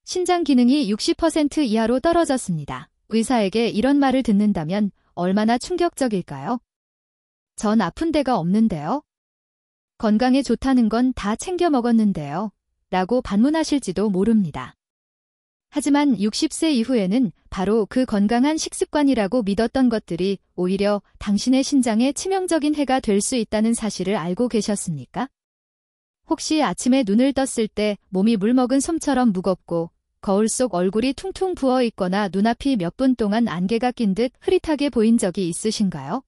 신장 기능이 60% 이하로 떨어졌습니다. 의사에게 이런 말을 듣는다면 얼마나 충격적일까요? 전 아픈 데가 없는데요. 건강에 좋다는 건 다 챙겨 먹었는데요. 라고 반문하실지도 모릅니다. 하지만 60세 이후에는 바로 그 건강한 식습관이라고 믿었던 것들이 오히려 당신의 신장에 치명적인 해가 될 수 있다는 사실을 알고 계셨습니까? 혹시 아침에 눈을 떴을 때 몸이 물먹은 솜처럼 무겁고 거울 속 얼굴이 퉁퉁 부어 있거나 눈앞이 몇 분 동안 안개가 낀 듯 흐릿하게 보인 적이 있으신가요?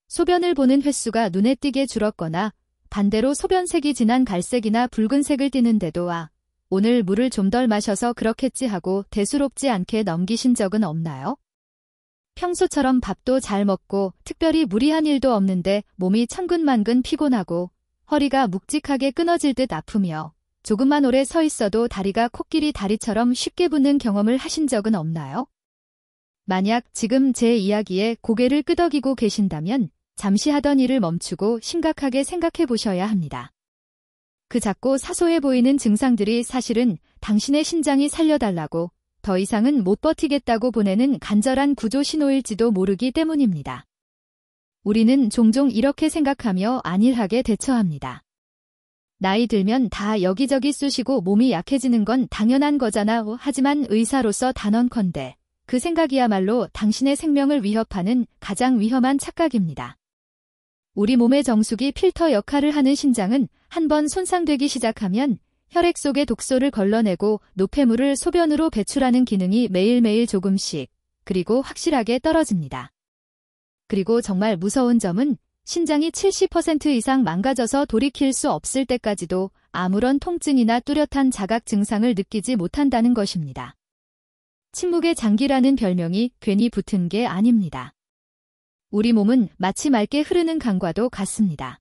소변을 보는 횟수가 눈에 띄게 줄었거나 반대로 소변색이 진한 갈색이나 붉은색을 띠는데도 오늘 물을 좀 덜 마셔서 그렇겠지 하고 대수롭지 않게 넘기신 적은 없나요? 평소처럼 밥도 잘 먹고 특별히 무리한 일도 없는데 몸이 천근만근 피곤하고 허리가 묵직하게 끊어질 듯 아프며 조금만 오래 서 있어도 다리가 코끼리 다리처럼 쉽게 붓는 경험을 하신 적은 없나요? 만약 지금 제 이야기에 고개를 끄덕이고 계신다면 잠시 하던 일을 멈추고 심각하게 생각해 보셔야 합니다. 그 작고 사소해 보이는 증상들이 사실은 당신의 신장이 살려달라고 더 이상은 못 버티겠다고 보내는 간절한 구조 신호일지도 모르기 때문입니다. 우리는 종종 이렇게 생각하며 안일하게 대처합니다. 나이 들면 다 여기저기 쑤시고 몸이 약해지는 건 당연한 거잖아. 하지만 의사로서 단언컨대 그 생각이야말로 당신의 생명을 위협하는 가장 위험한 착각입니다. 우리 몸의 정수기 필터 역할을 하는 신장은 한번 손상되기 시작하면 혈액 속의 독소를 걸러내고 노폐물을 소변으로 배출하는 기능이 매일매일 조금씩 그리고 확실하게 떨어집니다. 그리고 정말 무서운 점은 신장이 70% 이상 망가져서 돌이킬 수 없을 때까지도 아무런 통증이나 뚜렷한 자각 증상을 느끼지 못한다는 것입니다. 침묵의 장기라는 별명이 괜히 붙은 게 아닙니다. 우리 몸은 마치 맑게 흐르는 강과도 같습니다.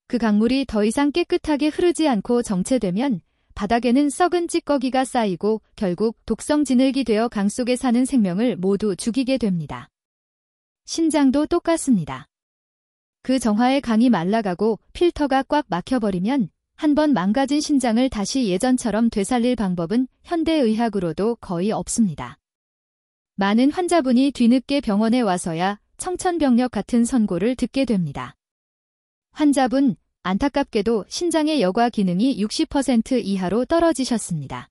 그 강물이 더 이상 깨끗하게 흐르지 않고 정체되면 바닥에는 썩은 찌꺼기가 쌓이고 결국 독성 진흙이 되어 강 속에 사는 생명을 모두 죽이게 됩니다. 신장도 똑같습니다. 그 정화의 강이 말라가고 필터가 꽉 막혀버리면 한번 망가진 신장을 다시 예전처럼 되살릴 방법은 현대의학으로도 거의 없습니다. 많은 환자분이 뒤늦게 병원에 와서야 청천벽력 같은 선고를 듣게 됩니다. 환자분, 안타깝게도 신장의 여과 기능이 60% 이하로 떨어지셨습니다.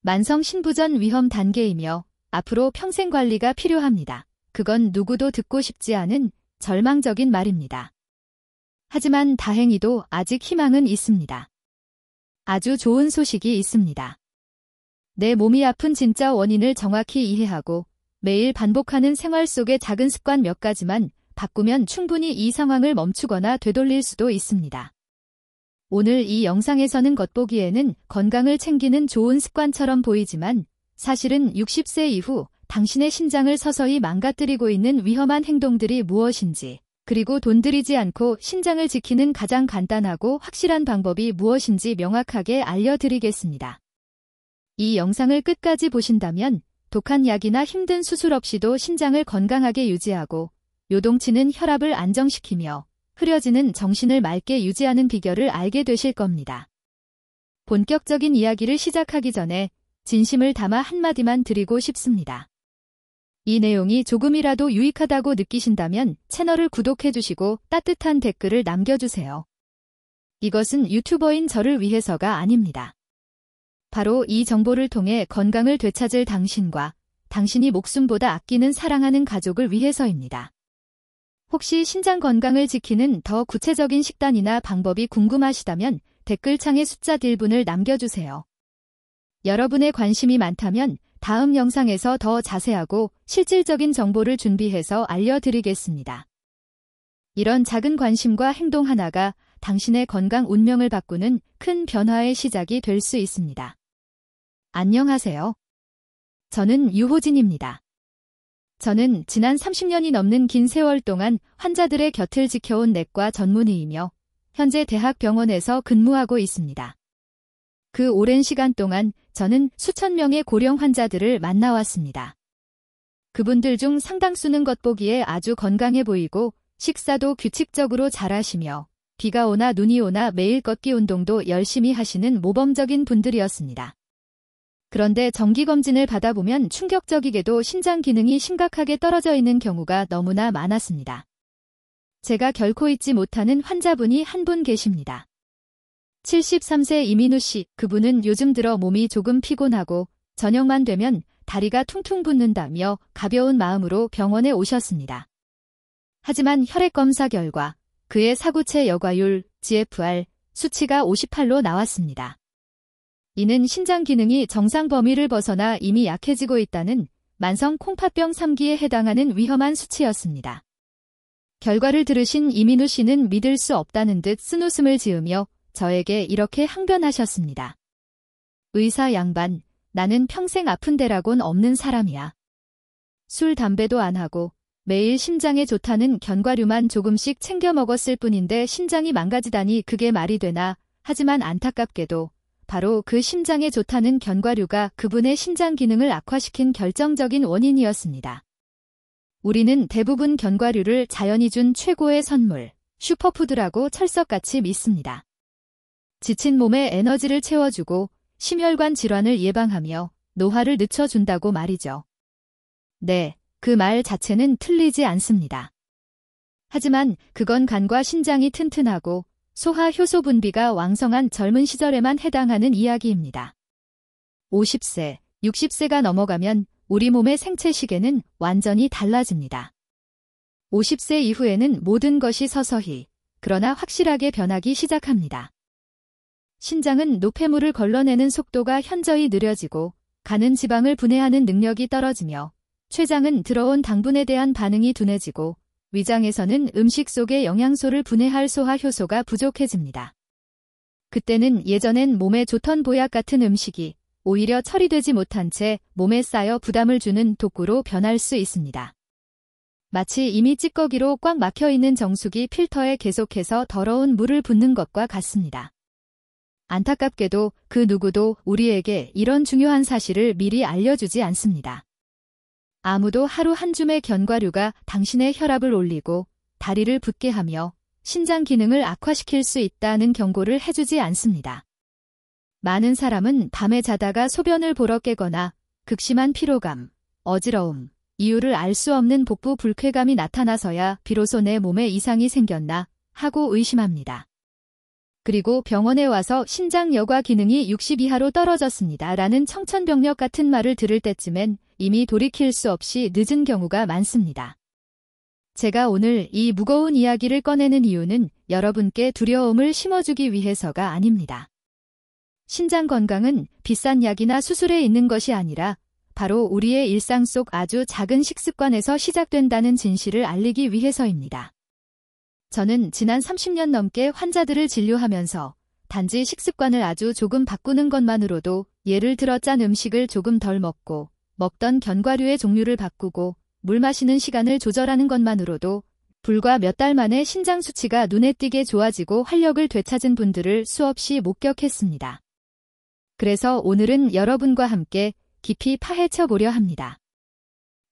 만성 신부전 위험 단계이며 앞으로 평생 관리가 필요합니다. 그건 누구도 듣고 싶지 않은 절망적인 말입니다. 하지만 다행히도 아직 희망은 있습니다. 아주 좋은 소식이 있습니다. 내 몸이 아픈 진짜 원인을 정확히 이해하고 매일 반복하는 생활 속의 작은 습관 몇 가지만 바꾸면 충분히 이 상황을 멈추거나 되돌릴 수도 있습니다. 오늘 이 영상에서는 겉보기에는 건강을 챙기는 좋은 습관처럼 보이지만 사실은 60세 이후 당신의 신장을 서서히 망가뜨리고 있는 위험한 행동들이 무엇인지, 그리고 돈 들이지 않고 신장을 지키는 가장 간단하고 확실한 방법이 무엇인지 명확하게 알려드리겠습니다. 이 영상을 끝까지 보신다면 독한 약이나 힘든 수술 없이도 신장을 건강하게 유지하고 요동치는 혈압을 안정시키며 흐려지는 정신을 맑게 유지하는 비결을 알게 되실 겁니다. 본격적인 이야기를 시작하기 전에 진심을 담아 한마디만 드리고 싶습니다. 이 내용이 조금이라도 유익하다고 느끼신다면 채널을 구독해주시고 따뜻한 댓글을 남겨주세요. 이것은 유튜버인 저를 위해서가 아닙니다. 바로 이 정보를 통해 건강을 되찾을 당신과 당신이 목숨보다 아끼는 사랑하는 가족을 위해서입니다. 혹시 신장 건강을 지키는 더 구체적인 식단이나 방법이 궁금하시다면 댓글창에 숫자 1분을 남겨주세요. 여러분의 관심이 많다면 다음 영상에서 더 자세하고 실질적인 정보를 준비해서 알려드리겠습니다. 이런 작은 관심과 행동 하나가 당신의 건강 운명을 바꾸는 큰 변화의 시작이 될 수 있습니다. 안녕하세요. 저는 유호진입니다. 저는 지난 30년이 넘는 긴 세월 동안 환자들의 곁을 지켜온 내과 전문의이며 현재 대학병원에서 근무하고 있습니다. 그 오랜 시간 동안 저는 수천 명의 고령 환자들을 만나왔습니다. 그분들 중 상당수는 겉보기에 아주 건강해 보이고 식사도 규칙적으로 잘하시며 비가 오나 눈이 오나 매일 걷기 운동도 열심히 하시는 모범적인 분들이었습니다. 그런데 정기검진을 받아보면 충격적이게도 신장 기능이 심각하게 떨어져 있는 경우가 너무나 많았습니다. 제가 결코 잊지 못하는 환자분이 한 분 계십니다. 73세 이민우 씨, 그분은 요즘 들어 몸이 조금 피곤하고 저녁만 되면 다리가 퉁퉁 붓는다며 가벼운 마음으로 병원에 오셨습니다. 하지만 혈액검사 결과 그의 사구체 여과율, GFR, 수치가 58로 나왔습니다. 이는 신장 기능이 정상 범위를 벗어나 이미 약해지고 있다는 만성 콩팥병 3기에 해당하는 위험한 수치였습니다. 결과를 들으신 이민우 씨는 믿을 수 없다는 듯 쓴웃음을 지으며 저에게 이렇게 항변하셨습니다. 의사 양반, 나는 평생 아픈 데라곤 없는 사람이야. 술, 담배도 안 하고 매일 심장에 좋다는 견과류만 조금씩 챙겨 먹었을 뿐인데 신장이 망가지다니 그게 말이 되나. 하지만 안타깝게도 바로 그 심장에 좋다는 견과류가 그분의 신장 기능을 악화시킨 결정적인 원인이었습니다. 우리는 대부분 견과류를 자연이 준 최고의 선물, 슈퍼푸드라고 철석같이 믿습니다. 지친 몸에 에너지를 채워주고 심혈관 질환을 예방하며 노화를 늦춰준다고 말이죠. 네, 그 말 자체는 틀리지 않습니다. 하지만 그건 간과 신장이 튼튼하고 소화 효소 분비가 왕성한 젊은 시절에만 해당하는 이야기입니다. 50세, 60세가 넘어가면 우리 몸의 생체 시계는 완전히 달라집니다. 50세 이후에는 모든 것이 서서히, 그러나 확실하게 변하기 시작합니다. 신장은 노폐물을 걸러내는 속도가 현저히 느려지고 간은 지방을 분해하는 능력이 떨어지며 췌장은 들어온 당분에 대한 반응이 둔해지고 위장에서는 음식 속의 영양소를 분해할 소화효소가 부족해집니다. 그때는 예전엔 몸에 좋던 보약 같은 음식이 오히려 처리되지 못한 채 몸에 쌓여 부담을 주는 독구로 변할 수 있습니다. 마치 이미 찌꺼기로 꽉 막혀있는 정수기 필터에 계속해서 더러운 물을 붓는 것과 같습니다. 안타깝게도 그 누구도 우리에게 이런 중요한 사실을 미리 알려주지 않습니다. 아무도 하루 한 줌의 견과류가 당신의 혈압을 올리고 다리를 붓게 하며 신장 기능을 악화시킬 수 있다는 경고를 해주지 않습니다. 많은 사람은 밤에 자다가 소변을 보러 깨거나 극심한 피로감, 어지러움, 이유를 알 수 없는 복부 불쾌감이 나타나서야 비로소 내 몸에 이상이 생겼나 하고 의심합니다. 그리고 병원에 와서 신장 여과 기능이 60 이하로 떨어졌습니다. 라는 청천벽력 같은 말을 들을 때쯤엔 이미 돌이킬 수 없이 늦은 경우가 많습니다. 제가 오늘 이 무거운 이야기를 꺼내는 이유는 여러분께 두려움을 심어주기 위해서가 아닙니다. 신장 건강은 비싼 약이나 수술에 있는 것이 아니라 바로 우리의 일상 속 아주 작은 식습관에서 시작된다는 진실을 알리기 위해서입니다. 저는 지난 30년 넘게 환자들을 진료하면서 단지 식습관을 아주 조금 바꾸는 것만으로도 예를 들어 짠 음식을 조금 덜 먹고 먹던 견과류의 종류를 바꾸고 물 마시는 시간을 조절하는 것만으로도 불과 몇 달 만에 신장 수치가 눈에 띄게 좋아지고 활력을 되찾은 분들을 수없이 목격했습니다. 그래서 오늘은 여러분과 함께 깊이 파헤쳐 보려 합니다.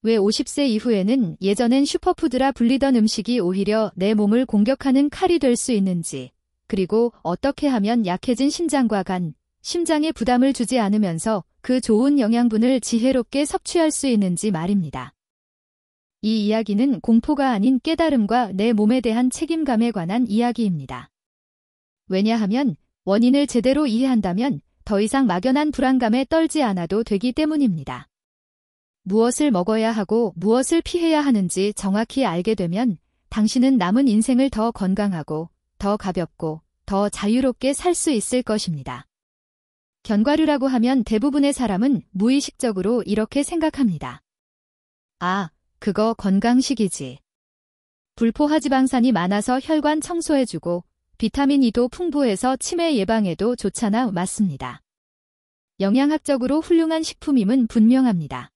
왜 50세 이후에는 예전엔 슈퍼푸드라 불리던 음식이 오히려 내 몸을 공격하는 칼이 될 수 있는지, 그리고 어떻게 하면 약해진 신장과 간, 심장에 부담을 주지 않으면서 그 좋은 영양분을 지혜롭게 섭취할 수 있는지 말입니다. 이 이야기는 공포가 아닌 깨달음과 내 몸에 대한 책임감에 관한 이야기입니다. 왜냐하면 원인을 제대로 이해한다면 더 이상 막연한 불안감에 떨지 않아도 되기 때문입니다. 무엇을 먹어야 하고 무엇을 피해야 하는지 정확히 알게 되면 당신은 남은 인생을 더 건강하고 더 가볍고 더 자유롭게 살 수 있을 것입니다. 견과류라고 하면 대부분의 사람은 무의식적으로 이렇게 생각합니다. 아, 그거 건강식이지. 불포화지방산이 많아서 혈관 청소해주고 비타민 E도 풍부해서 치매 예방에도 좋잖아. 맞습니다. 영양학적으로 훌륭한 식품임은 분명합니다.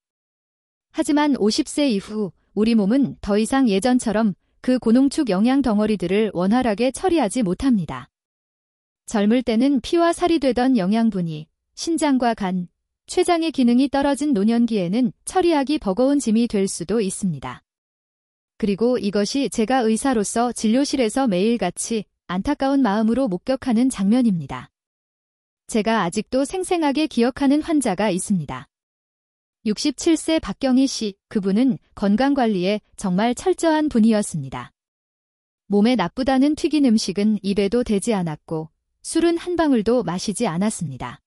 하지만 50세 이후 우리 몸은 더 이상 예전처럼 그 고농축 영양 덩어리들을 원활하게 처리하지 못합니다. 젊을 때는 피와 살이 되던 영양분이 신장과 간, 췌장의 기능이 떨어진 노년기에는 처리하기 버거운 짐이 될 수도 있습니다. 그리고 이것이 제가 의사로서 진료실에서 매일같이 안타까운 마음으로 목격하는 장면입니다. 제가 아직도 생생하게 기억하는 환자가 있습니다. 67세 박경희 씨, 그분은 건강관리에 정말 철저한 분이었습니다. 몸에 나쁘다는 튀긴 음식은 입에도 대지 않았고 술은 한 방울도 마시지 않았습니다.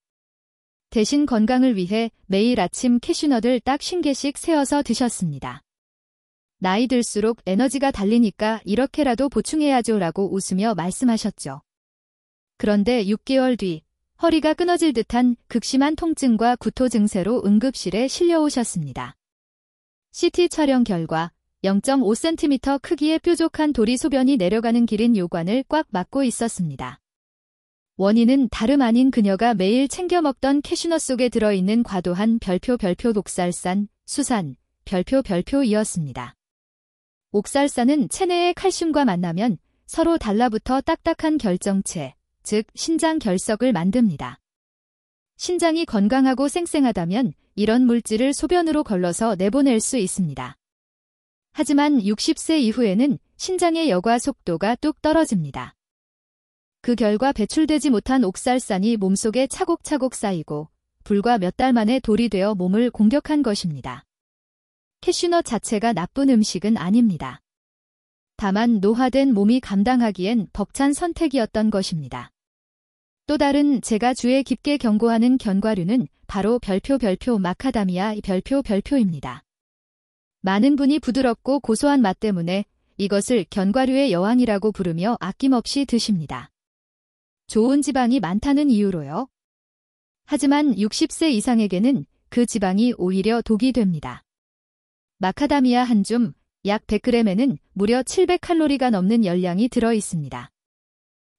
대신 건강을 위해 매일 아침 캐슈넛을 딱 50개씩 세어서 드셨습니다. 나이 들수록 에너지가 달리니까 이렇게라도 보충해야죠 라고 웃으며 말씀하셨죠. 그런데 6개월 뒤 허리가 끊어질 듯한 극심한 통증과 구토 증세로 응급실에 실려오셨습니다. CT 촬영 결과 0.5cm 크기의 뾰족한 돌이 소변이 내려가는 길인 요관을 꽉 막고 있었습니다. 원인은 다름 아닌 그녀가 매일 챙겨 먹던 캐슈넛 속에 들어있는 과도한 별표 옥살산, 수산, 별표이었습니다. 옥살산은 체내의 칼슘과 만나면 서로 달라붙어 딱딱한 결정체, 즉 신장 결석을 만듭니다. 신장이 건강하고 쌩쌩하다면 이런 물질을 소변으로 걸러서 내보낼 수 있습니다. 하지만 60세 이후에는 신장의 여과 속도가 뚝 떨어집니다. 그 결과 배출되지 못한 옥살산이 몸속에 차곡차곡 쌓이고 불과 몇 달 만에 돌이 되어 몸을 공격한 것입니다. 캐슈넛 자체가 나쁜 음식은 아닙니다. 다만 노화된 몸이 감당하기엔 벅찬 선택이었던 것입니다. 또 다른 제가 주에 깊게 경고하는 견과류는 바로 별표 마카다미아 별표입니다. 많은 분이 부드럽고 고소한 맛 때문에 이것을 견과류의 여왕이라고 부르며 아낌없이 드십니다. 좋은 지방이 많다는 이유로요. 하지만 60세 이상에게는 그 지방이 오히려 독이 됩니다. 마카다미아 한 줌, 약 100g에는 무려 700칼로리가 넘는 열량이 들어 있습니다.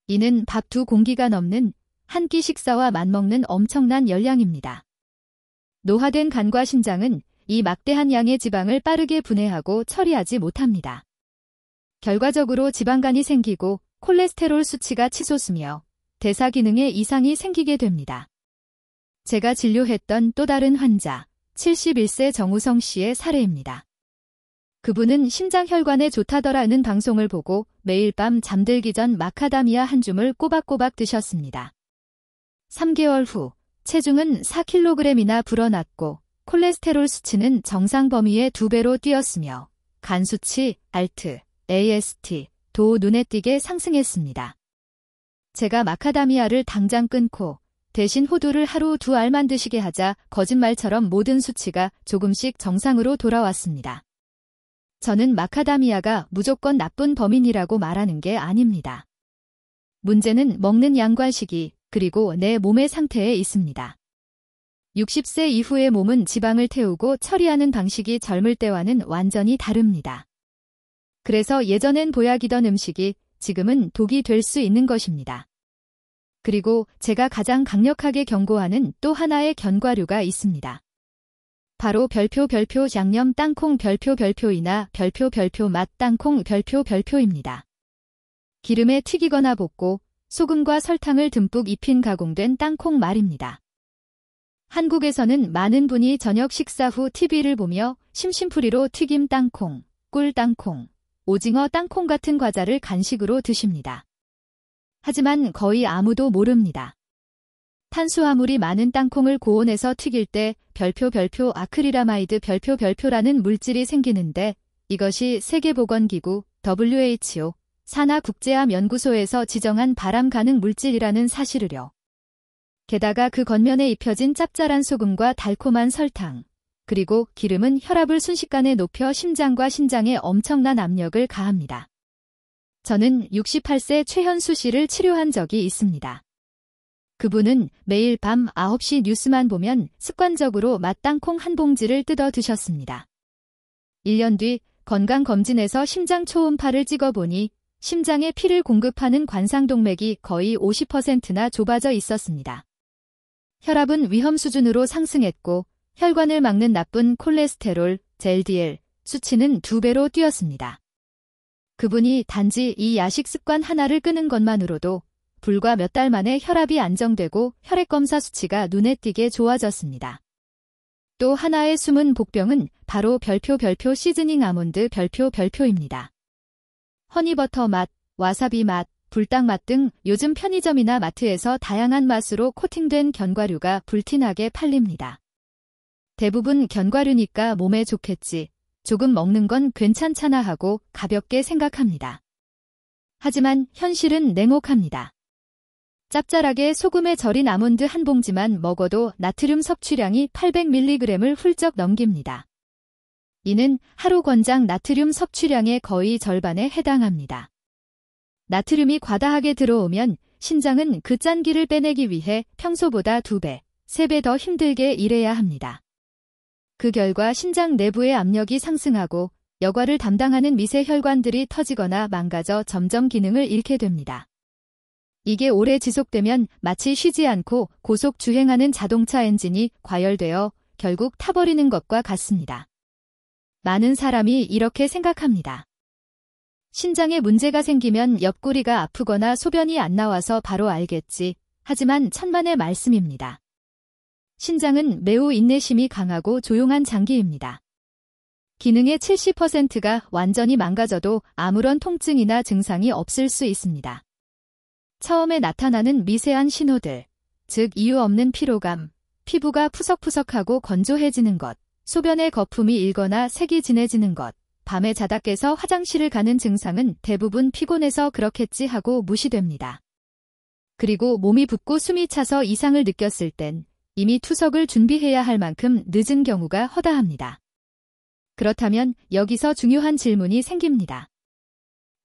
이는 밥 2공기가 넘는 한 끼 식사와 맞먹는 엄청난 열량입니다. 노화된 간과 신장은 이 막대한 양의 지방을 빠르게 분해하고 처리하지 못합니다. 결과적으로 지방간이 생기고 콜레스테롤 수치가 치솟으며 대사 기능에 이상이 생기게 됩니다. 제가 진료했던 또 다른 환자, 71세 정우성 씨의 사례입니다. 그분은 심장혈관에 좋다더라는 방송을 보고 매일 밤 잠들기 전 마카다미아 한 줌을 꼬박꼬박 드셨습니다. 3개월 후 체중은 4kg이나 불어났고 콜레스테롤 수치는 정상 범위의 2배로 뛰었으며 간 수치, 알트, AST, 도 눈에 띄게 상승했습니다. 제가 마카다미아를 당장 끊고 대신 호두를 하루 2알만 드시게 하자 거짓말처럼 모든 수치가 조금씩 정상으로 돌아왔습니다. 저는 마카다미아가 무조건 나쁜 범인이라고 말하는 게 아닙니다. 문제는 먹는 양과 시기, 그리고 내 몸의 상태에 있습니다. 60세 이후의 몸은 지방을 태우고 처리하는 방식이 젊을 때와는 완전히 다릅니다. 그래서 예전엔 보약이던 음식이 지금은 독이 될 수 있는 것입니다. 그리고 제가 가장 강력하게 경고하는 또 하나의 견과류가 있습니다. 바로 별표 양념 땅콩 별표이나 별표 맛 땅콩 별표입니다. 기름에 튀기거나 볶고 소금과 설탕을 듬뿍 입힌 가공된 땅콩 말입니다. 한국에서는 많은 분이 저녁 식사 후 TV를 보며 심심풀이로 튀김 땅콩, 꿀 땅콩, 오징어 땅콩 같은 과자를 간식으로 드십니다. 하지만 거의 아무도 모릅니다. 탄수화물이 많은 땅콩을 고온에서 튀길 때 별표 아크릴아마이드 별표라는 물질이 생기는데 이것이 세계보건기구 WHO 산하국제암연구소에서 지정한 발암 가능 물질이라는 사실을요. 게다가 그 겉면에 입혀진 짭짤한 소금과 달콤한 설탕, 그리고 기름은 혈압을 순식간에 높여 심장과 신장에 엄청난 압력을 가합니다. 저는 68세 최현수 씨를 치료한 적이 있습니다. 그분은 매일 밤 9시 뉴스만 보면 습관적으로 맛땅콩 한 봉지를 뜯어 드셨습니다. 1년 뒤 건강검진에서 심장 초음파를 찍어보니 심장에 피를 공급하는 관상동맥이 거의 50%나 좁아져 있었습니다. 혈압은 위험 수준으로 상승했고 혈관을 막는 나쁜 콜레스테롤, LDL 수치는 2배로 뛰었습니다. 그분이 단지 이 야식 습관 하나를 끊은 것만으로도 불과 몇 달 만에 혈압이 안정되고 혈액검사 수치가 눈에 띄게 좋아졌습니다. 또 하나의 숨은 복병은 바로 별표 시즈닝 아몬드 별표입니다. 허니버터 맛, 와사비 맛, 불닭맛 등 요즘 편의점이나 마트에서 다양한 맛으로 코팅된 견과류가 불티나게 팔립니다. 대부분 견과류니까 몸에 좋겠지, 조금 먹는 건 괜찮잖아 하고 가볍게 생각합니다. 하지만 현실은 냉혹합니다. 짭짤하게 소금에 절인 아몬드 한 봉지만 먹어도 나트륨 섭취량이 800mg을 훌쩍 넘깁니다. 이는 하루 권장 나트륨 섭취량의 거의 절반에 해당합니다. 나트륨이 과다하게 들어오면 신장은 그 짠기를 빼내기 위해 평소보다 2배, 3배 더 힘들게 일해야 합니다. 그 결과 신장 내부의 압력이 상승하고 여과를 담당하는 미세 혈관들이 터지거나 망가져 점점 기능을 잃게 됩니다. 이게 오래 지속되면 마치 쉬지 않고 고속 주행하는 자동차 엔진이 과열되어 결국 타버리는 것과 같습니다. 많은 사람이 이렇게 생각합니다. 신장에 문제가 생기면 옆구리가 아프거나 소변이 안 나와서 바로 알겠지. 하지만 천만의 말씀입니다. 신장은 매우 인내심이 강하고 조용한 장기입니다. 기능의 70%가 완전히 망가져도 아무런 통증이나 증상이 없을 수 있습니다. 처음에 나타나는 미세한 신호들, 즉 이유 없는 피로감, 피부가 푸석푸석하고 건조해지는 것, 소변의 거품이 일거나 색이 진해지는 것, 밤에 자다 깨서 화장실을 가는 증상은 대부분 피곤해서 그렇겠지 하고 무시됩니다. 그리고 몸이 붓고 숨이 차서 이상을 느꼈을 땐 이미 투석을 준비해야 할 만큼 늦은 경우가 허다합니다. 그렇다면 여기서 중요한 질문이 생깁니다.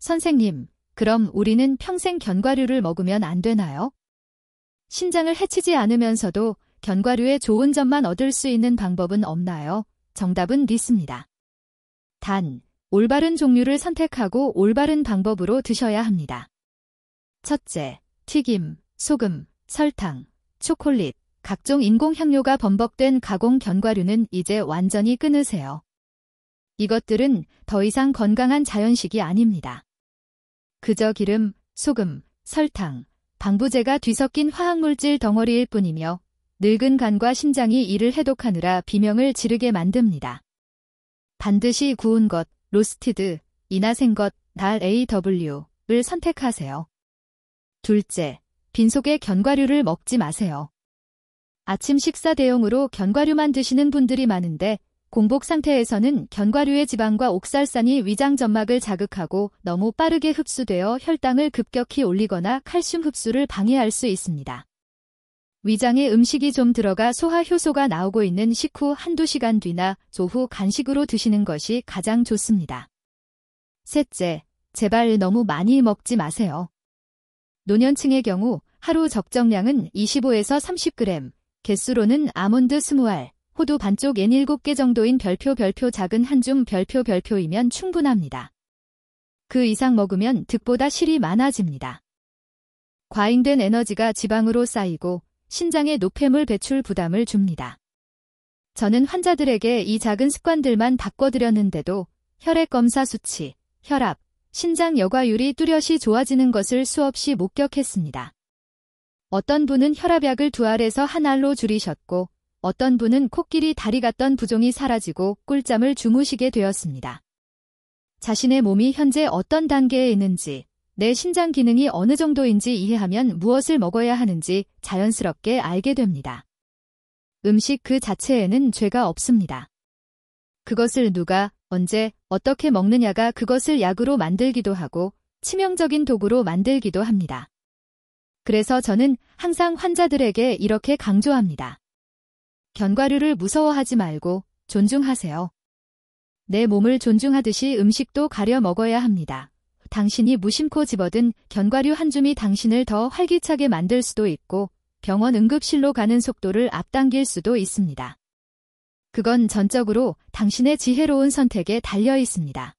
선생님, 그럼 우리는 평생 견과류를 먹으면 안 되나요? 신장을 해치지 않으면서도 견과류의 좋은 점만 얻을 수 있는 방법은 없나요? 정답은 있습니다. 단, 올바른 종류를 선택하고 올바른 방법으로 드셔야 합니다. 첫째, 튀김, 소금, 설탕, 초콜릿, 각종 인공향료가 범벅된 가공 견과류는 이제 완전히 끊으세요. 이것들은 더 이상 건강한 자연식이 아닙니다. 그저 기름, 소금, 설탕, 방부제가 뒤섞인 화학물질 덩어리일 뿐이며 늙은 간과 신장이 이를 해독하느라 비명을 지르게 만듭니다. 반드시 구운 것, 로스티드, 이나 생것, 날 AW를 선택하세요. 둘째, 빈속에 견과류를 먹지 마세요. 아침 식사 대용으로 견과류만 드시는 분들이 많은데 공복 상태에서는 견과류의 지방과 옥살산이 위장 점막을 자극하고 너무 빠르게 흡수되어 혈당을 급격히 올리거나 칼슘 흡수를 방해할 수 있습니다. 위장에 음식이 좀 들어가 소화 효소가 나오고 있는 식후 한두 시간 뒤나 조후 간식으로 드시는 것이 가장 좋습니다. 셋째, 제발 너무 많이 먹지 마세요. 노년층의 경우 하루 적정량은 25에서 30g, 개수로는 아몬드 20알, 호두 반쪽 엔 7개 정도인 별표 작은 한 줌 별표이면 충분합니다. 그 이상 먹으면 득보다 실이 많아집니다. 과잉된 에너지가 지방으로 쌓이고 신장에 노폐물 배출 부담을 줍니다. 저는 환자들에게 이 작은 습관들만 바꿔드렸는데도 혈액 검사 수치, 혈압, 신장 여과율이 뚜렷이 좋아지는 것을 수없이 목격했습니다. 어떤 분은 혈압약을 2알에서 1알로 줄이셨고 어떤 분은 코끼리 다리 같던 부종이 사라지고 꿀잠을 주무시게 되었습니다. 자신의 몸이 현재 어떤 단계에 있는지, 내 신장 기능이 어느 정도인지 이해하면 무엇을 먹어야 하는지 자연스럽게 알게 됩니다. 음식 그 자체에는 죄가 없습니다. 그것을 누가, 언제, 어떻게 먹느냐가 그것을 약으로 만들기도 하고 치명적인 도구로 만들기도 합니다. 그래서 저는 항상 환자들에게 이렇게 강조합니다. 견과류를 무서워하지 말고 존중하세요. 내 몸을 존중하듯이 음식도 가려 먹어야 합니다. 당신이 무심코 집어든 견과류 한 줌이 당신을 더 활기차게 만들 수도 있고 병원 응급실로 가는 속도를 앞당길 수도 있습니다. 그건 전적으로 당신의 지혜로운 선택에 달려 있습니다.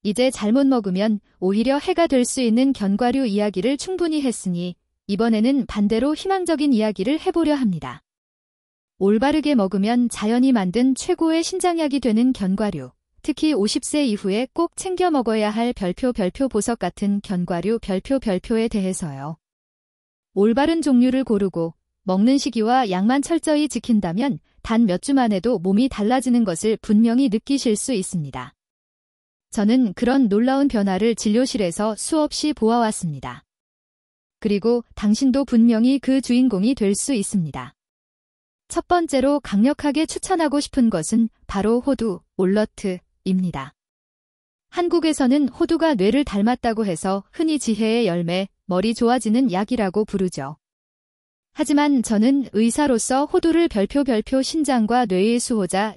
이제 잘못 먹으면 오히려 해가 될 수 있는 견과류 이야기를 충분히 했으니 이번에는 반대로 희망적인 이야기를 해보려 합니다. 올바르게 먹으면 자연이 만든 최고의 신장약이 되는 견과류, 특히 50세 이후에 꼭 챙겨 먹어야 할 별표 보석 같은 견과류 별표에 대해서요. 올바른 종류를 고르고 먹는 시기와 양만 철저히 지킨다면 단 몇 주만 해도 몸이 달라지는 것을 분명히 느끼실 수 있습니다. 저는 그런 놀라운 변화를 진료실에서 수없이 보아왔습니다. 그리고 당신도 분명히 그 주인공이 될 수 있습니다. 첫 번째로 강력하게 추천하고 싶은 것은 바로 호두, 올러트입니다. 한국에서는 호두가 뇌를 닮았다고 해서 흔히 지혜의 열매, 머리 좋아지는 약이라고 부르죠. 하지만 저는 의사로서 호두를 별표 신장과 뇌의 수호자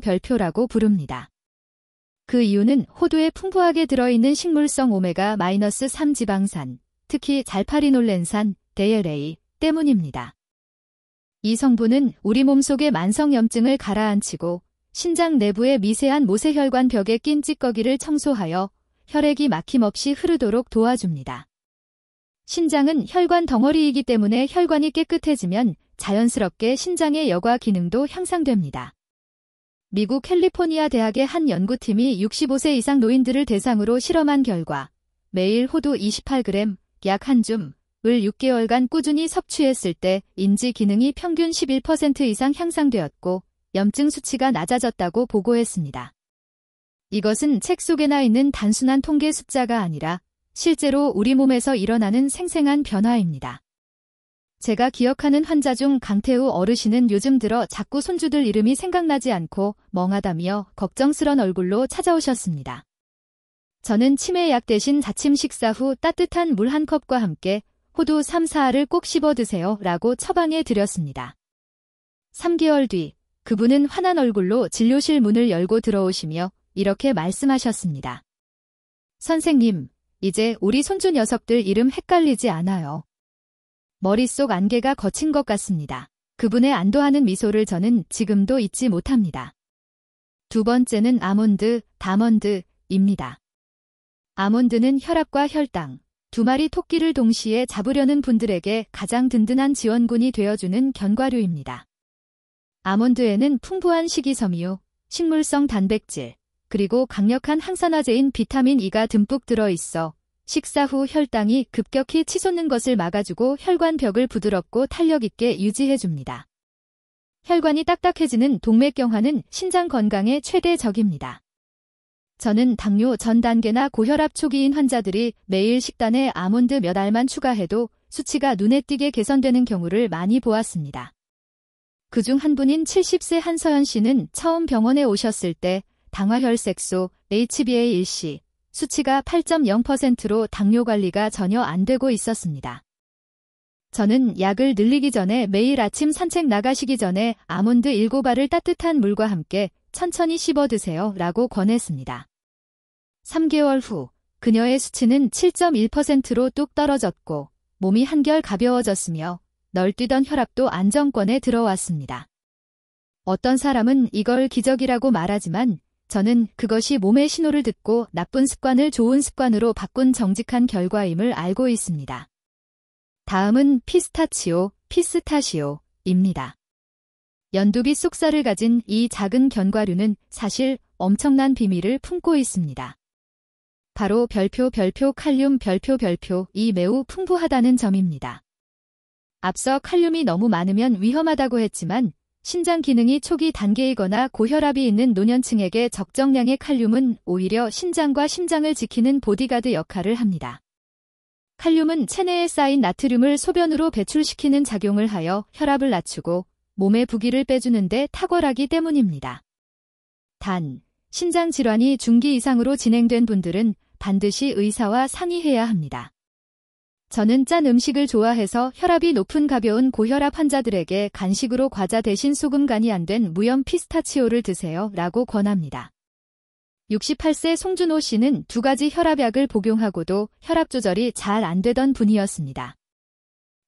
별표라고 부릅니다. 그 이유는 호두에 풍부하게 들어있는 식물성 오메가-3 지방산, 특히 잘파리놀렌산, DHA 때문입니다. 이 성분은 우리 몸속의 만성염증을 가라앉히고 신장 내부의 미세한 모세혈관 벽에 낀 찌꺼기를 청소하여 혈액이 막힘없이 흐르도록 도와줍니다. 신장은 혈관 덩어리이기 때문에 혈관이 깨끗해지면 자연스럽게 신장의 여과 기능도 향상됩니다. 미국 캘리포니아 대학의 한 연구팀이 65세 이상 노인들을 대상으로 실험한 결과 매일 호두 28g, 약 한 줌을 6개월간 꾸준히 섭취했을 때 인지 기능이 평균 11% 이상 향상되었고 염증 수치가 낮아졌다고 보고했습니다. 이것은 책 속에나 있는 단순한 통계 숫자가 아니라 실제로 우리 몸에서 일어나는 생생한 변화입니다. 제가 기억하는 환자 중 강태우 어르신은 요즘 들어 자꾸 손주들 이름이 생각나지 않고 멍하다며 걱정스런 얼굴로 찾아오셨습니다. 저는 치매약 대신 아침 식사 후 따뜻한 물 한 컵과 함께 호두 3, 4알을 꼭 씹어 드세요 라고 처방해 드렸습니다. 3개월 뒤 그분은 환한 얼굴로 진료실 문을 열고 들어오시며 이렇게 말씀하셨습니다. 선생님, 이제 우리 손주 녀석들 이름 헷갈리지 않아요. 머릿속 안개가 거친 것 같습니다. 그분의 안도하는 미소를 저는 지금도 잊지 못합니다. 두 번째는 아몬드, 다몬드입니다. 아몬드는 혈압과 혈당, 두 마리 토끼를 동시에 잡으려는 분들에게 가장 든든한 지원군이 되어주는 견과류입니다. 아몬드에는 풍부한 식이섬유, 식물성 단백질, 그리고 강력한 항산화제인 비타민 E가 듬뿍 들어있어 식사 후 혈당이 급격히 치솟는 것을 막아주고 혈관 벽을 부드럽고 탄력있게 유지해줍니다. 혈관이 딱딱해지는 동맥경화는 신장 건강의 최대 적입니다. 저는 당뇨 전 단계나 고혈압 초기인 환자들이 매일 식단에 아몬드 몇 알만 추가해도 수치가 눈에 띄게 개선되는 경우를 많이 보았습니다. 그중 한 분인 70세 한서연 씨는 처음 병원에 오셨을 때 당화혈색소 HbA1c 수치가 8.0%로 당뇨 관리가 전혀 안 되고 있었습니다. 저는 약을 늘리기 전에 매일 아침 산책 나가시기 전에 아몬드 7알을 따뜻한 물과 함께 천천히 씹어 드세요 라고 권했습니다. 3개월 후 그녀의 수치는 7.1%로 뚝 떨어졌고 몸이 한결 가벼워졌으며 널뛰던 혈압도 안정권에 들어왔습니다. 어떤 사람은 이걸 기적이라고 말하지만 저는 그것이 몸의 신호를 듣고 나쁜 습관을 좋은 습관으로 바꾼 정직한 결과임을 알고 있습니다. 다음은 피스타치오입니다. 연두빛 속살을 가진 이 작은 견과류는 사실 엄청난 비밀을 품고 있습니다. 바로 별표 칼륨 별표이 매우 풍부하다는 점입니다. 앞서 칼륨이 너무 많으면 위험하다고 했지만 신장 기능이 초기 단계이거나 고혈압이 있는 노년층에게 적정량의 칼륨은 오히려 신장과 심장을 지키는 보디가드 역할을 합니다. 칼륨은 체내에 쌓인 나트륨을 소변으로 배출시키는 작용을 하여 혈압을 낮추고 몸의 부기를 빼주는 데 탁월하기 때문입니다. 단, 신장 질환이 중기 이상으로 진행된 분들은 반드시 의사와 상의해야 합니다. 저는 짠 음식을 좋아해서 혈압이 높은 가벼운 고혈압 환자들에게 간식으로 과자 대신 소금 간이 안 된 무염 피스타치오를 드세요 라고 권합니다. 68세 송준호 씨는 2가지 혈압약을 복용하고도 혈압 조절이 잘 안 되던 분이었습니다.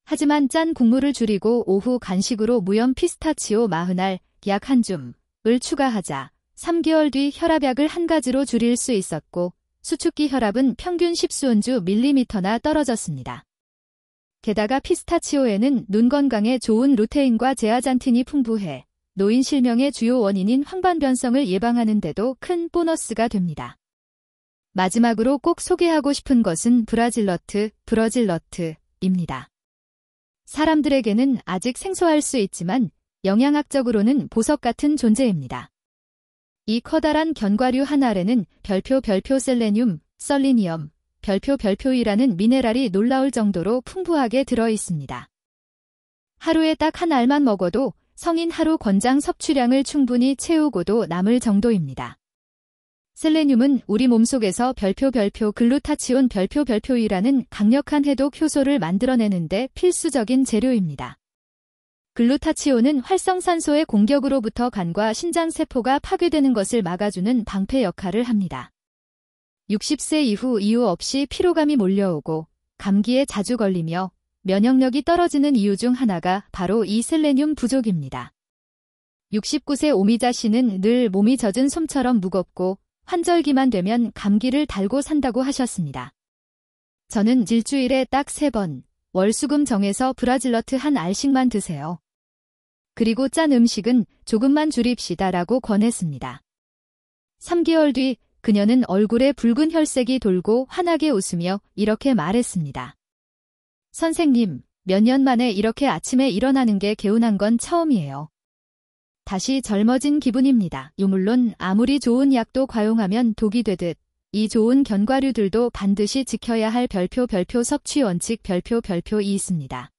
하지만 짠 국물을 줄이고 오후 간식으로 무염 피스타치오 40알, 약 한 줌을 추가하자 3개월 뒤 혈압약을 1가지로 줄일 수 있었고 수축기 혈압은 평균 10수은주 밀리미터나 떨어졌습니다. 게다가 피스타치오에는 눈 건강에 좋은 루테인과 제아잔틴이 풍부해 노인 실명의 주요 원인인 황반변성을 예방하는 데도 큰 보너스가 됩니다. 마지막으로 꼭 소개하고 싶은 것은 브러질너트입니다. 사람들에게는 아직 생소할 수 있지만 영양학적으로는 보석 같은 존재입니다. 이 커다란 견과류 한 알에는 별표 셀레늄, 셀리니엄, 별표이라는 미네랄이 놀라울 정도로 풍부하게 들어 있습니다. 하루에 딱 한 알만 먹어도 성인 하루 권장 섭취량을 충분히 채우고도 남을 정도입니다. 셀레늄은 우리 몸속에서 별표 글루타치온 별표이라는 강력한 해독 효소를 만들어내는데 필수적인 재료입니다. 글루타치온은 활성산소의 공격으로부터 간과 신장세포가 파괴되는 것을 막아주는 방패 역할을 합니다. 60세 이후 없이 피로감이 몰려오고 감기에 자주 걸리며 면역력이 떨어지는 이유 중 하나가 바로 이 셀레늄 부족입니다. 69세 오미자 씨는 늘 몸이 젖은 솜처럼 무겁고 환절기만 되면 감기를 달고 산다고 하셨습니다. 저는 일주일에 딱 3번, 월수금 정해서 브라질너트 한 알씩만 드세요. 그리고 짠 음식은 조금만 줄입시다라고 권했습니다. 3개월 뒤 그녀는 얼굴에 붉은 혈색이 돌고 환하게 웃으며 이렇게 말했습니다. 선생님, 몇 년 만에 이렇게 아침에 일어나는 게 개운한 건 처음이에요. 다시 젊어진 기분입니다. 물론 아무리 좋은 약도 과용하면 독이 되듯 이 좋은 견과류들도 반드시 지켜야 할 별표 섭취 원칙 별표이 있습니다.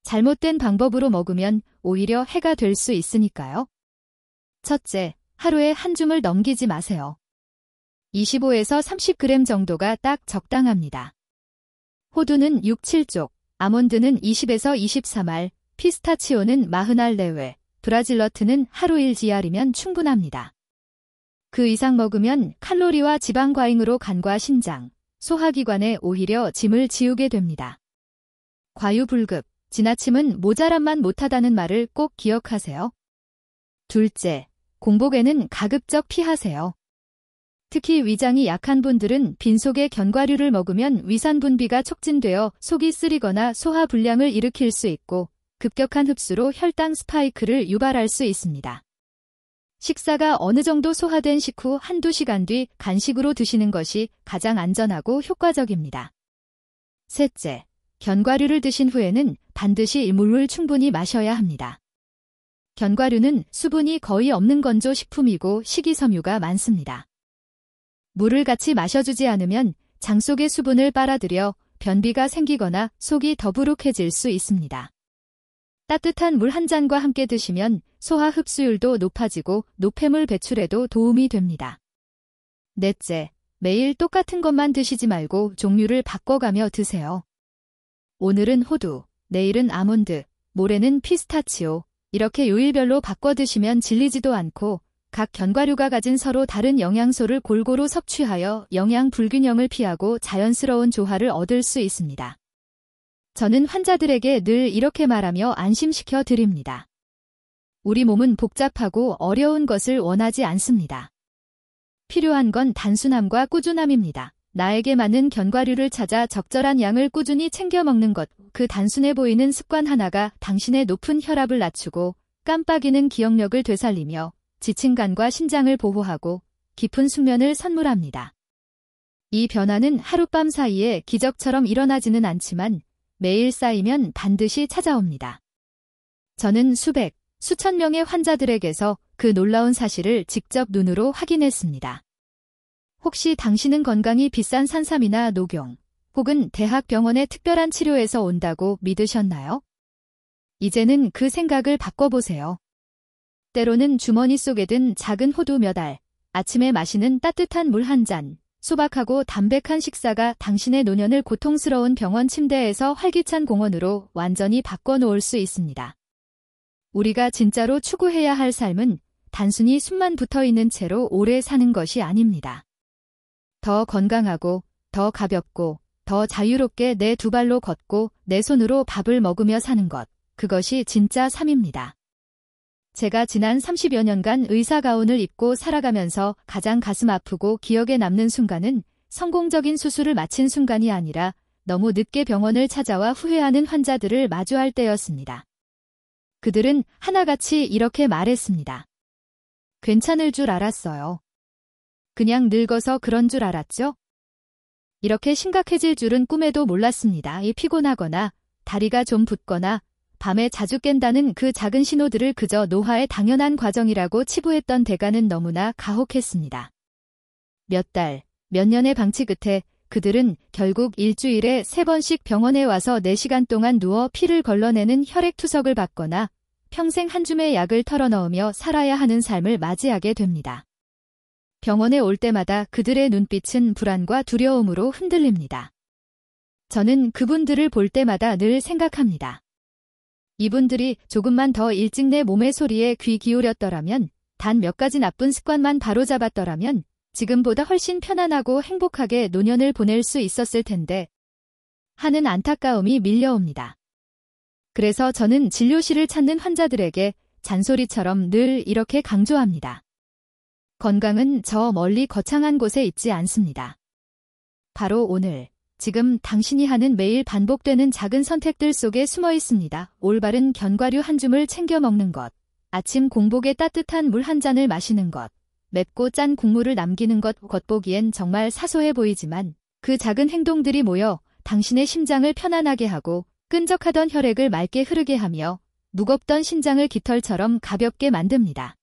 잘못된 방법으로 먹으면 오히려 해가 될 수 있으니까요. 첫째, 하루에 한 줌을 넘기지 마세요. 25에서 30g 정도가 딱 적당합니다. 호두는 6, 7쪽, 아몬드는 20에서 23알, 피스타치오는 40알 내외, 브라질너트는 하루 1g이면 충분합니다. 그 이상 먹으면 칼로리와 지방 과잉으로 간과 신장, 소화기관에 오히려 짐을 지우게 됩니다. 과유불급, 지나침은 모자람만 못하다는 말을 꼭 기억하세요. 둘째, 공복에는 가급적 피하세요. 특히 위장이 약한 분들은 빈속에 견과류를 먹으면 위산 분비가 촉진되어 속이 쓰리거나 소화 불량을 일으킬 수 있고 급격한 흡수로 혈당 스파이크를 유발할 수 있습니다. 식사가 어느 정도 소화된 식후 한두 시간 뒤 간식으로 드시는 것이 가장 안전하고 효과적입니다. 셋째, 견과류를 드신 후에는 반드시 물을 충분히 마셔야 합니다. 견과류는 수분이 거의 없는 건조 식품이고 식이섬유가 많습니다. 물을 같이 마셔주지 않으면 장 속의 수분을 빨아들여 변비가 생기거나 속이 더부룩해질 수 있습니다. 따뜻한 물 한 잔과 함께 드시면 소화 흡수율도 높아지고 노폐물 배출에도 도움이 됩니다. 넷째, 매일 똑같은 것만 드시지 말고 종류를 바꿔가며 드세요. 오늘은 호두, 내일은 아몬드, 모레는 피스타치오, 이렇게 요일별로 바꿔 드시면 질리지도 않고 각 견과류가 가진 서로 다른 영양소를 골고루 섭취하여 영양 불균형을 피하고 자연스러운 조화를 얻을 수 있습니다. 저는 환자들에게 늘 이렇게 말하며 안심시켜 드립니다. 우리 몸은 복잡하고 어려운 것을 원하지 않습니다. 필요한 건 단순함과 꾸준함입니다. 나에게 맞는 견과류를 찾아 적절한 양을 꾸준히 챙겨 먹는 것, 그 단순해 보이는 습관 하나가 당신의 높은 혈압을 낮추고 깜빡이는 기억력을 되살리며 지친 간과 신장을 보호하고 깊은 숙면을 선물합니다. 이 변화는 하룻밤 사이에 기적처럼 일어나지는 않지만 매일 쌓이면 반드시 찾아옵니다. 저는 수백, 수천 명의 환자들에게서 그 놀라운 사실을 직접 눈으로 확인했습니다. 혹시 당신은 건강이 비싼 산삼이나 녹용, 혹은 대학병원의 특별한 치료에서 온다고 믿으셨나요? 이제는 그 생각을 바꿔보세요. 때로는 주머니 속에 든 작은 호두 몇 알, 아침에 마시는 따뜻한 물 한 잔, 소박하고 담백한 식사가 당신의 노년을 고통스러운 병원 침대에서 활기찬 공원으로 완전히 바꿔놓을 수 있습니다. 우리가 진짜로 추구해야 할 삶은 단순히 숨만 붙어있는 채로 오래 사는 것이 아닙니다. 더 건강하고, 더 가볍고, 더 자유롭게 내 두 발로 걷고 내 손으로 밥을 먹으며 사는 것, 그것이 진짜 삶입니다. 제가 지난 30여 년간 의사 가운을 입고 살아가면서 가장 가슴 아프고 기억에 남는 순간은 성공적인 수술을 마친 순간이 아니라 너무 늦게 병원을 찾아와 후회하는 환자들을 마주할 때였습니다. 그들은 하나같이 이렇게 말했습니다. 괜찮을 줄 알았어요. 그냥 늙어서 그런 줄 알았죠? 이렇게 심각해질 줄은 꿈에도 몰랐습니다. 피곤하거나 다리가 좀 붓거나 밤에 자주 깬다는 그 작은 신호들을 그저 노화의 당연한 과정이라고 치부했던 대가는 너무나 가혹했습니다. 몇 달, 몇 년의 방치 끝에 그들은 결국 일주일에 3번씩 병원에 와서 4시간 동안 누워 피를 걸러내는 혈액투석을 받거나 평생 한 줌의 약을 털어넣으며 살아야 하는 삶을 맞이하게 됩니다. 병원에 올 때마다 그들의 눈빛은 불안과 두려움으로 흔들립니다. 저는 그분들을 볼 때마다 늘 생각합니다. 이분들이 조금만 더 일찍 내 몸의 소리에 귀 기울였더라면, 단 몇 가지 나쁜 습관만 바로잡았더라면 지금보다 훨씬 편안하고 행복하게 노년을 보낼 수 있었을 텐데 하는 안타까움이 밀려옵니다. 그래서 저는 진료실을 찾는 환자들에게 잔소리처럼 늘 이렇게 강조합니다. 건강은 저 멀리 거창한 곳에 있지 않습니다. 바로 오늘, 지금 당신이 하는 매일 반복되는 작은 선택들 속에 숨어 있습니다. 올바른 견과류 한 줌을 챙겨 먹는 것, 아침 공복에 따뜻한 물 한 잔을 마시는 것, 맵고 짠 국물을 남기는 것, 겉보기엔 정말 사소해 보이지만 그 작은 행동들이 모여 당신의 심장을 편안하게 하고 끈적하던 혈액을 맑게 흐르게 하며 무겁던 심장을 깃털처럼 가볍게 만듭니다.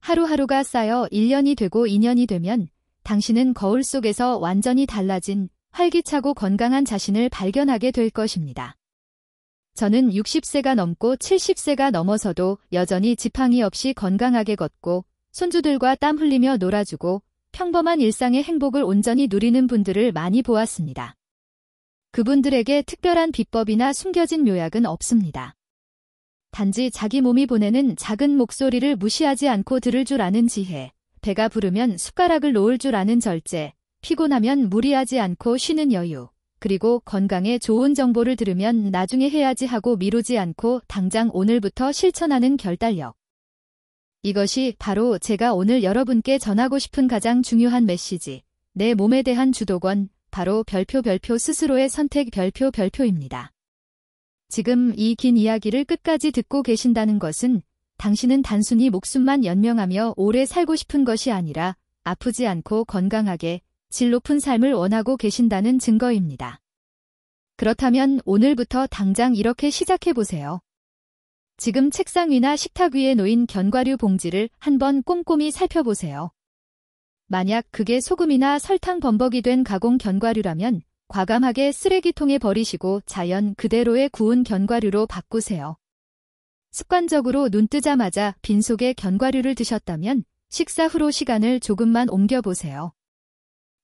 하루하루가 쌓여 1년이 되고 2년이 되면 당신은 거울 속에서 완전히 달라진 활기차고 건강한 자신을 발견하게 될 것입니다. 저는 60세가 넘고 70세가 넘어서도 여전히 지팡이 없이 건강하게 걷고 손주들과 땀 흘리며 놀아주고 평범한 일상의 행복을 온전히 누리는 분들을 많이 보았습니다. 그분들에게 특별한 비법이나 숨겨진 묘약은 없습니다. 단지 자기 몸이 보내는 작은 목소리를 무시하지 않고 들을 줄 아는 지혜, 배가 부르면 숟가락을 놓을 줄 아는 절제, 피곤하면 무리하지 않고 쉬는 여유, 그리고 건강에 좋은 정보를 들으면 나중에 해야지 하고 미루지 않고 당장 오늘부터 실천하는 결단력. 이것이 바로 제가 오늘 여러분께 전하고 싶은 가장 중요한 메시지, 내 몸에 대한 주도권, 바로 별표 스스로의 선택 별표입니다. 지금 이 긴 이야기를 끝까지 듣고 계신다는 것은 당신은 단순히 목숨만 연명하며 오래 살고 싶은 것이 아니라 아프지 않고 건강하게 질 높은 삶을 원하고 계신다는 증거입니다. 그렇다면 오늘부터 당장 이렇게 시작해보세요. 지금 책상 위나 식탁 위에 놓인 견과류 봉지를 한번 꼼꼼히 살펴보세요. 만약 그게 소금이나 설탕 범벅이 된 가공 견과류라면 과감하게 쓰레기통에 버리시고 자연 그대로의 구운 견과류로 바꾸세요. 습관적으로 눈 뜨자마자 빈속에 견과류를 드셨다면 식사 후로 시간을 조금만 옮겨보세요.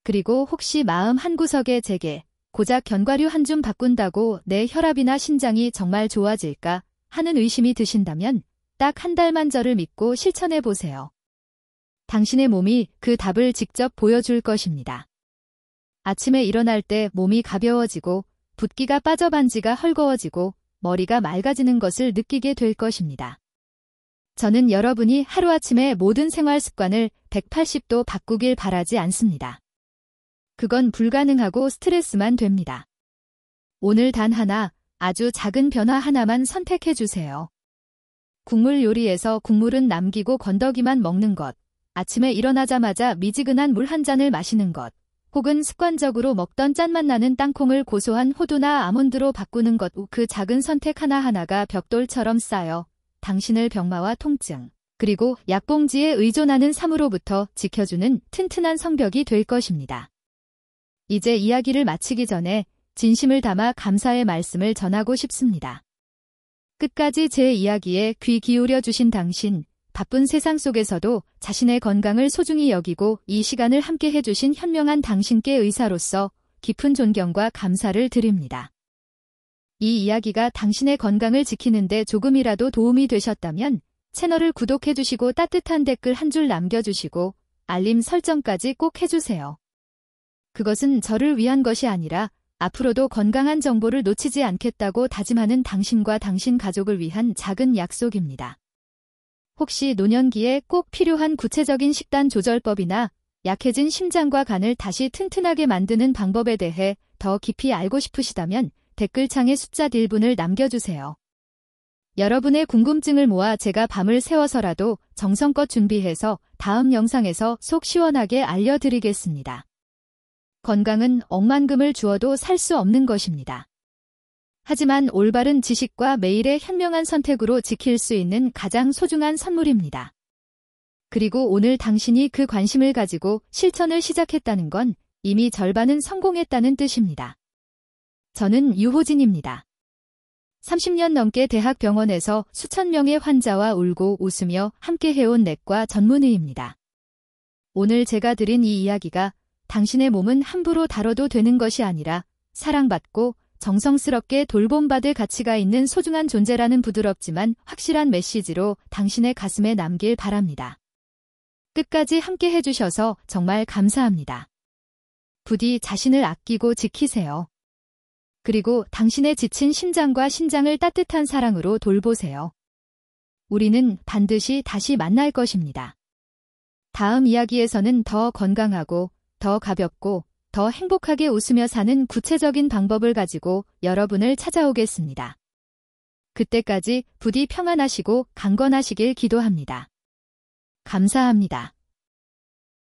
그리고 혹시 마음 한구석에 제게 고작 견과류 한 줌 바꾼다고 내 혈압이나 심장이 정말 좋아질까 하는 의심이 드신다면 딱 한 달만 저를 믿고 실천해보세요. 당신의 몸이 그 답을 직접 보여줄 것입니다. 아침에 일어날 때 몸이 가벼워지고 붓기가 빠져 반지가 헐거워지고 머리가 맑아지는 것을 느끼게 될 것입니다. 저는 여러분이 하루아침에 모든 생활 습관을 180도 바꾸길 바라지 않습니다. 그건 불가능하고 스트레스만 됩니다. 오늘 단 하나, 아주 작은 변화 하나만 선택해 주세요. 국물 요리에서 국물은 남기고 건더기만 먹는 것, 아침에 일어나자마자 미지근한 물 한 잔을 마시는 것, 혹은 습관적으로 먹던 짠맛 나는 땅콩을 고소한 호두나 아몬드로 바꾸는 것, 그 작은 선택 하나하나가 벽돌처럼 쌓여 당신을 병마와 통증, 그리고 약봉지에 의존하는 삶으로부터 지켜주는 튼튼한 성벽이 될 것입니다. 이제 이야기를 마치기 전에 진심을 담아 감사의 말씀을 전하고 싶습니다. 끝까지 제 이야기에 귀 기울여 주신 당신, 바쁜 세상 속에서도 자신의 건강을 소중히 여기고 이 시간을 함께 해주신 현명한 당신께 의사로서 깊은 존경과 감사를 드립니다. 이 이야기가 당신의 건강을 지키는 데 조금이라도 도움이 되셨다면 채널을 구독해주시고 따뜻한 댓글 한 줄 남겨주시고 알림 설정까지 꼭 해주세요. 그것은 저를 위한 것이 아니라 앞으로도 건강한 정보를 놓치지 않겠다고 다짐하는 당신과 당신 가족을 위한 작은 약속입니다. 혹시 노년기에 꼭 필요한 구체적인 식단 조절법이나 약해진 심장과 간을 다시 튼튼하게 만드는 방법에 대해 더 깊이 알고 싶으시다면 댓글창에 숫자 1분을 남겨주세요. 여러분의 궁금증을 모아 제가 밤을 새워서라도 정성껏 준비해서 다음 영상에서 속 시원하게 알려드리겠습니다. 건강은 억만금을 주어도 살 수 없는 것입니다. 하지만 올바른 지식과 매일의 현명한 선택으로 지킬 수 있는 가장 소중한 선물입니다. 그리고 오늘 당신이 그 관심을 가지고 실천을 시작했다는 건 이미 절반은 성공했다는 뜻입니다. 저는 유호진입니다. 30년 넘게 대학병원에서 수천 명의 환자와 울고 웃으며 함께 해온 내과 전문의입니다. 오늘 제가 드린 이 이야기가 당신의 몸은 함부로 다뤄도 되는 것이 아니라 사랑받고 정성스럽게 돌봄받을 가치가 있는 소중한 존재라는 부드럽지만 확실한 메시지로 당신의 가슴에 남길 바랍니다. 끝까지 함께 해주셔서 정말 감사합니다. 부디 자신을 아끼고 지키세요. 그리고 당신의 지친 심장과 신장을 따뜻한 사랑으로 돌보세요. 우리는 반드시 다시 만날 것입니다. 다음 이야기에서는 더 건강하고 더 가볍고 더 행복하게 웃으며 사는 구체적인 방법을 가지고 여러분을 찾아오겠습니다. 그때까지 부디 평안하시고 강건하시길 기도합니다. 감사합니다.